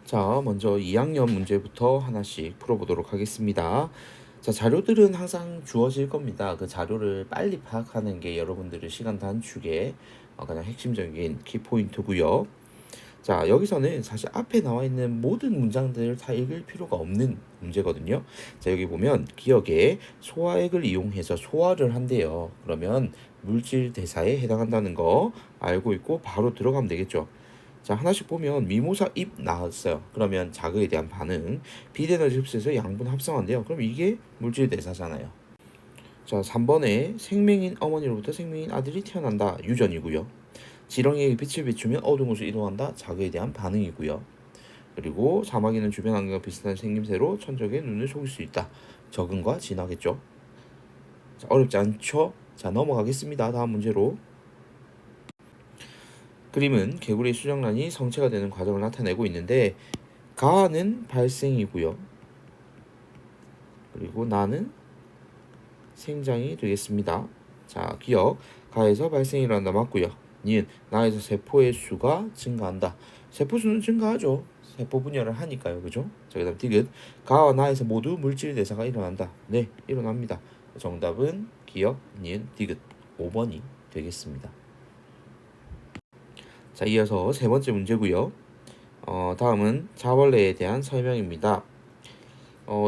자, 먼저 2학년 문제부터 하나씩 풀어보도록 하겠습니다. 자, 자료들은 항상 주어질 겁니다. 그 자료를 빨리 파악하는 게 여러분들의 시간 단축에 가장 핵심적인 키포인트고요. 자, 여기서는 사실 앞에 나와 있는 모든 문장들을 다 읽을 필요가 없는 문제거든요. 자, 여기 보면 기억에 소화액을 이용해서 소화를 한대요. 그러면 물질 대사에 해당한다는 거 알고 있고 바로 들어가면 되겠죠. 자, 하나씩 보면 미모사 입 나왔어요. 그러면 자극에 대한 반응, 비대너지 흡수해서 양분 합성한대요. 그럼 이게 물질 대사잖아요. 자, 3번에 생명인 어머니로부터 생명인 아들이 태어난다. 유전이고요. 지렁이에 빛을 비추면 어두운 곳을 이동한다. 자극에 대한 반응이고요. 그리고 사마귀는 주변 환경과 비슷한 생김새로 천적의 눈을 속일 수 있다. 적응과 진화겠죠. 자, 어렵지 않죠? 자, 넘어가겠습니다. 다음 문제로. 그림은 개구리 수정란이 성체가 되는 과정을 나타내고 있는데 가는 발생이고요. 그리고 나는 생장이 되겠습니다. 자, 기억. 가에서 발생이 일어난다 맞고요. 니은 나에서 세포의 수가 증가한다. 세포 수는 증가하죠. 세포 분열을 하니까요. 그죠? 자, 그다음 디귿. 가와 나에서 모두 물질 대사가 일어난다. 네, 일어납니다. 정답은 기억, 니은, 디귿 5번이 되겠습니다. 자, 이어서 세 번째 문제고요. 다음은 자벌레에 대한 설명입니다.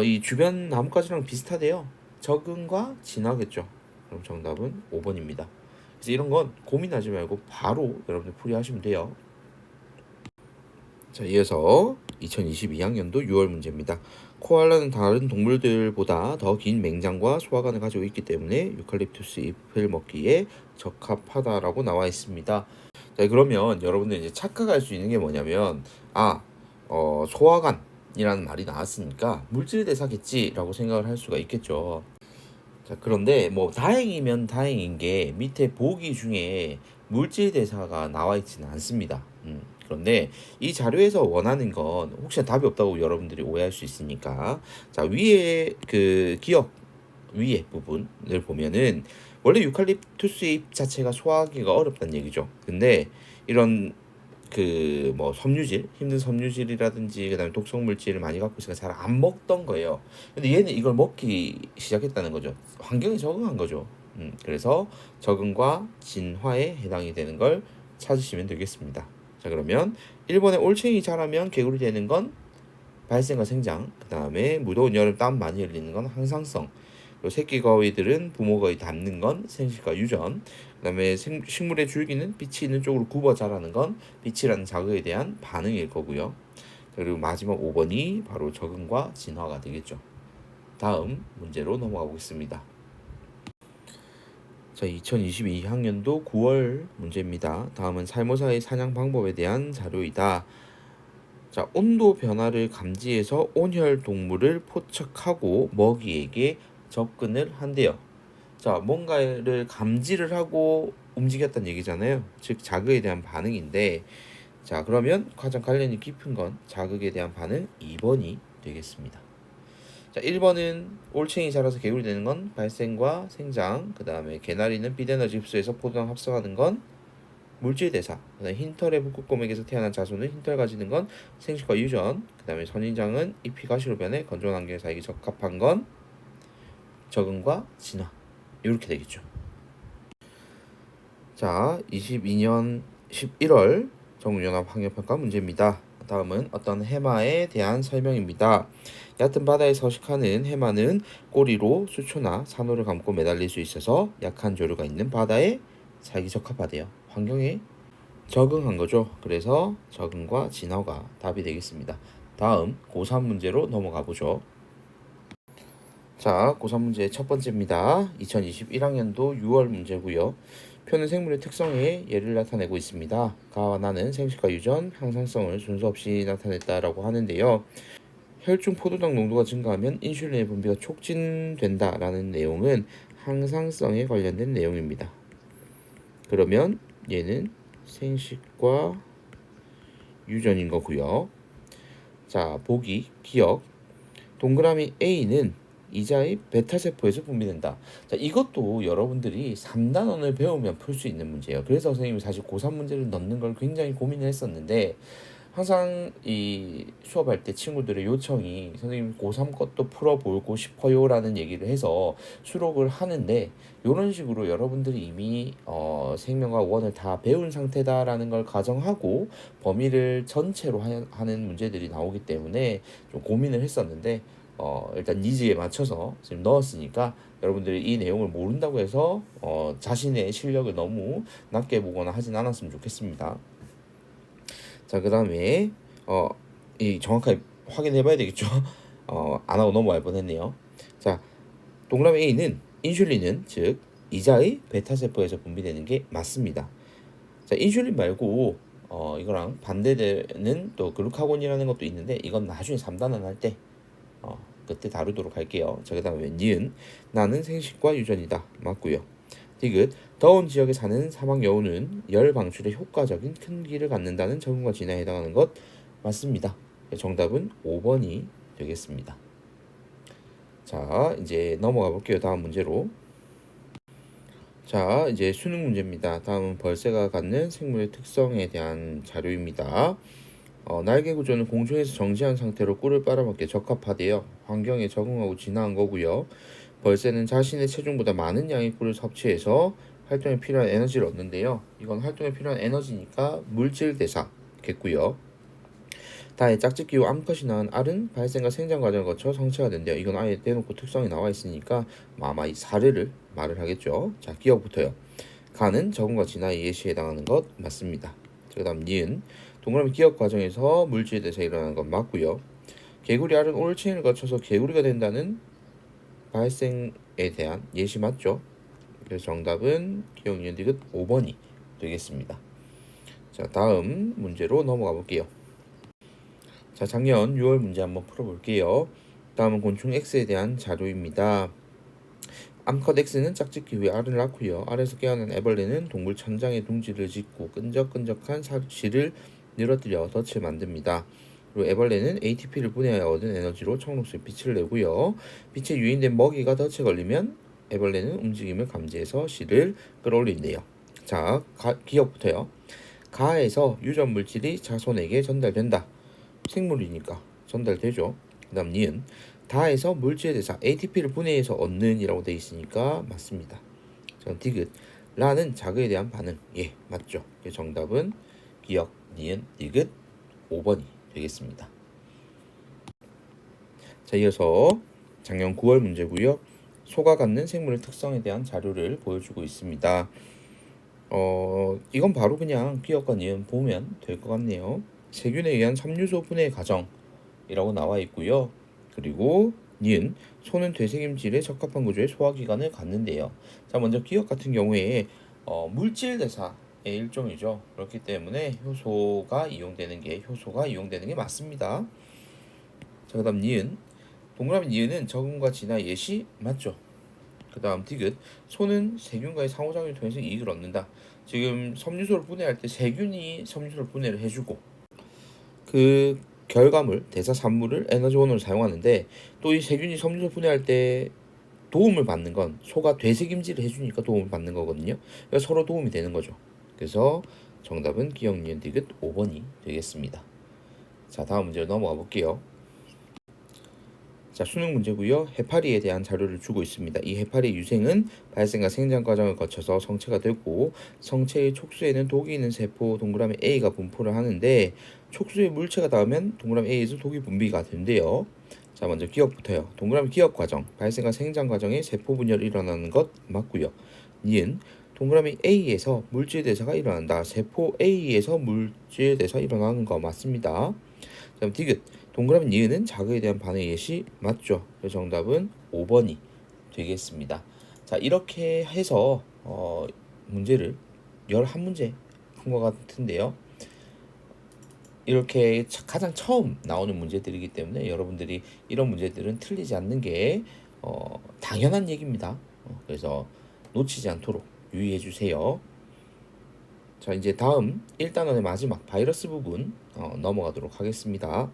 이 주변 나뭇가지랑 비슷하대요. 적응과 진화겠죠. 그럼 정답은 5번입니다. 그래서 이런 건 고민하지 말고 바로 여러분들 풀이하시면 돼요. 자, 이어서 2022학년도 6월 문제입니다. 코알라는 다른 동물들보다 더 긴 맹장과 소화관을 가지고 있기 때문에 유칼립투스 잎을 먹기에 적합하다라고 나와 있습니다. 자, 그러면 여러분들 이제 착각할 수 있는 게 뭐냐면 소화관이라는 말이 나왔으니까 물질 대사겠지라고 생각을 할 수가 있겠죠. 자, 그런데 뭐 다행이면 다행인 게 밑에 보기 중에 물질 대사가 나와 있지는 않습니다. 그런데 이 자료에서 원하는 건 혹시 답이 없다고 여러분들이 오해할 수 있으니까 자, 위에 그 기억 위에 부분을 보면은 원래 유칼립투스 잎 자체가 소화하기가 어렵다는 얘기죠. 근데 이런 그 뭐 섬유질, 힘든 섬유질이라든지 그다음에 독성 물질을 많이 갖고 있으니까 잘 안 먹던 거예요. 근데 얘는 이걸 먹기 시작했다는 거죠. 환경에 적응한 거죠. 그래서 적응과 진화에 해당이 되는 걸 찾으시면 되겠습니다. 자, 그러면 1번에 올챙이 자라면 개구리 되는 건 발생과 생장, 그 다음에 무더운 여름 땀 많이 흘리는 건 항상성, 그리고 새끼 거위들은 부모 거위 닮는 건 생식과 유전, 그 다음에 식물의 줄기는 빛이 있는 쪽으로 굽어 자라는 건 빛이라는 자극에 대한 반응일 거고요. 그리고 마지막 5번이 바로 적응과 진화가 되겠죠. 다음 문제로 넘어가 보겠습니다. 자, 2022학년도 9월 문제입니다. 다음은 살모사의 사냥 방법에 대한 자료이다. 자, 온도 변화를 감지해서 온혈 동물을 포착하고 먹이에게 접근을 한대요. 자, 뭔가를 감지를 하고 움직였다는 얘기잖아요. 즉 자극에 대한 반응인데, 자, 그러면 가장 관련이 깊은 건 자극에 대한 반응 2번이 되겠습니다. 자, 1번은 올챙이 자라서 개구리 되는 건 발생과 생장, 그 다음에 개나리는 비대너지 흡수해서 포도당 합성하는 건 물질 대사, 그다음에 흰털의 북극곰에게서 태어난 자손은 흰털 가지는 건 생식과 유전, 그다음에 선인장은 잎이 가시로 변해 건조한 환경에 살기 적합한 건 적응과 진화. 이렇게 되겠죠. 자, 22년 11월 정유연합 환경평가 문제입니다. 다음은 어떤 해마에 대한 설명입니다. 얕은 바다에 서식하는 해마는 꼬리로 수초나 산호를 감고 매달릴 수 있어서 약한 조류가 있는 바다에 살기 적합하대요. 환경에 적응한 거죠. 그래서 적응과 진화가 답이 되겠습니다. 다음 고3 문제로 넘어가 보죠. 자, 고3 문제 첫 번째입니다. 2021학년도 6월 문제고요. 표는 생물의 특성에 예를 나타내고 있습니다. 가와 나는 생식과 유전, 항상성을 순서 없이 나타냈다라고 하는데요. 혈중 포도당 농도가 증가하면 인슐린의 분비가 촉진된다라는 내용은 항상성에 관련된 내용입니다. 그러면 얘는 생식과 유전인 거고요. 자, 보기, 기억. 동그라미 A는 이자의 베타세포에서 분비된다. 자, 이것도 여러분들이 3단원을 배우면 풀 수 있는 문제예요. 그래서 선생님이 사실 고3 문제를 넣는 걸 굉장히 고민을 했었는데 항상 이 수업할 때 친구들의 요청이 선생님 고3 것도 풀어보고 싶어요라는 얘기를 해서 수록을 하는데, 이런 식으로 여러분들이 이미 생명과 원을 다 배운 상태다라는 걸 가정하고 범위를 전체로 하는 문제들이 나오기 때문에 좀 고민을 했었는데, 일단 니즈에 맞춰서 지금 넣었으니까 여러분들이 이 내용을 모른다고 해서 자신의 실력을 너무 낮게 보거나 하진 않았으면 좋겠습니다. 자, 그 다음에 이 정확하게 확인해 봐야 되겠죠. 안 하고 넘어갈 뻔했네요. 자, 동그라미 A는 인슐린은 즉 이자의 베타 세포에서 분비되는 게 맞습니다. 자, 인슐린 말고 이거랑 반대되는 또 글루카곤이라는 것도 있는데, 이건 나중에 3단원 할 때 그때 다루도록 할게요. 자, 그 다음에 니은 나는 생식과 유전이다 맞고요. 디귿 더운 지역에 사는 사막 여우는 열 방출에 효과적인 큰 귀를 갖는다는 적응과 진화에 해당하는 것 맞습니다. 정답은 5번이 되겠습니다. 자, 이제 넘어가 볼게요. 다음 문제로. 자, 이제 수능 문제입니다. 다음은 벌새가 갖는 생물의 특성에 대한 자료입니다. 날개 구조는 공중에서 정지한 상태로 꿀을 빨아먹기에 적합하대요. 환경에 적응하고 진화한 거고요. 벌새는 자신의 체중보다 많은 양의 꿀을 섭취해서 활동에 필요한 에너지를 얻는데요. 이건 활동에 필요한 에너지니까 물질 대사겠고요. 다의 짝짓기 후 암컷이 낳은 알은 발생과 생장 과정을 거쳐 성체가 된대요. 이건 아예 대놓고 특성이 나와 있으니까 아마 이 사례를 말을 하겠죠. 자, 기억부터요. 가는 적응과 진화의 예시에 해당하는 것 맞습니다. 그 다음 니은 동그라미 기억 과정에서 물질 대사 일어나는 건 맞고요. 개구리 알은 올체인을 거쳐서 개구리가 된다는 발생에 대한 예시 맞죠? 그래서 정답은 기억 니은 디귿 5번이 되겠습니다. 자, 다음 문제로 넘어가 볼게요. 자, 작년 6월 문제 한번 풀어볼게요. 다음은 곤충 X에 대한 자료입니다. 암컷 X는 짝짓기 후에 알을 낳고요. 알에서 깨어난 애벌레는 동굴 천장에 둥지를 짓고 끈적끈적한 실을 늘어뜨려 덫을 만듭니다. 그리고 애벌레는 ATP를 분해하여 얻은 에너지로 청록색 빛을 내고요. 빛에 유인된 먹이가 덫에 걸리면 애벌레는 움직임을 감지해서 실을 끌어올린대요. 자, 기억부터요. 가에서 유전 물질이 자손에게 전달된다. 생물이니까 전달되죠. 그 다음 니은 다에서 물질 대사 ATP를 분해해서 얻는 이라고 되어 있으니까 맞습니다. 자, 디귿 라는 자극에 대한 반응 예 맞죠. 정답은 기억 니은 디귿 5번이 되겠습니다. 자, 이어서 작년 9월 문제고요. 소가 갖는 생물의 특성에 대한 자료를 보여주고 있습니다. 이건 바로 그냥 기억과 니은 보면 될 것 같네요. 세균에 의한 섬유소 분해 과정이라고 나와 있고요. 그리고 니은 소는 되새김질에 적합한 구조의 소화기관을 갖는데요. 자, 먼저 기억 같은 경우에 물질 대사의 일종이죠. 그렇기 때문에 효소가 이용되는 게 맞습니다. 자, 그다음 니은 동그라미 니은은 적응과 진화 예시 맞죠. 그 다음 디귿 소는 세균과의 상호작용을 통해서 이익을 얻는다. 지금 섬유소를 분해할 때 세균이 섬유소를 분해를 해주고 그 결과물 대사산물을 에너지원으로 사용하는데, 또 이 세균이 섬유소 분해할 때 도움을 받는 건 소가 되새김질을 해주니까 도움을 받는 거거든요. 그래서 서로 도움이 되는 거죠. 그래서 정답은 기억 니은 디귿 5번이 되겠습니다. 자, 다음 문제로 넘어가 볼게요. 자, 수능 문제고요. 해파리에 대한 자료를 주고 있습니다. 이 해파리 유생은 발생과 생장 과정을 거쳐서 성체가 되고, 성체의 촉수에는 독이 있는 세포 동그라미 A가 분포를 하는데, 촉수에 물체가 닿으면 동그라미 A에서 독이 분비가 된대요. 자, 먼저 기억부터요. 동그라미 기억 과정, 발생과 생장 과정에 세포 분열이 일어나는 것 맞고요. 니은 동그라미 A에서 물질 대사가 일어난다. 세포 A에서 물질 대사 일어나는 거 맞습니다. 다음 디귿 동그라미 니은은 자극에 대한 반응 예시 맞죠. 그래서 정답은 5번이 되겠습니다. 자, 이렇게 해서 문제를 11문제 푼 것 같은데요. 이렇게 가장 처음 나오는 문제들이기 때문에 여러분들이 이런 문제들은 틀리지 않는 게 당연한 얘기입니다. 그래서 놓치지 않도록 유의해 주세요. 자, 이제 다음 1단원의 마지막 바이러스 부분 넘어가도록 하겠습니다.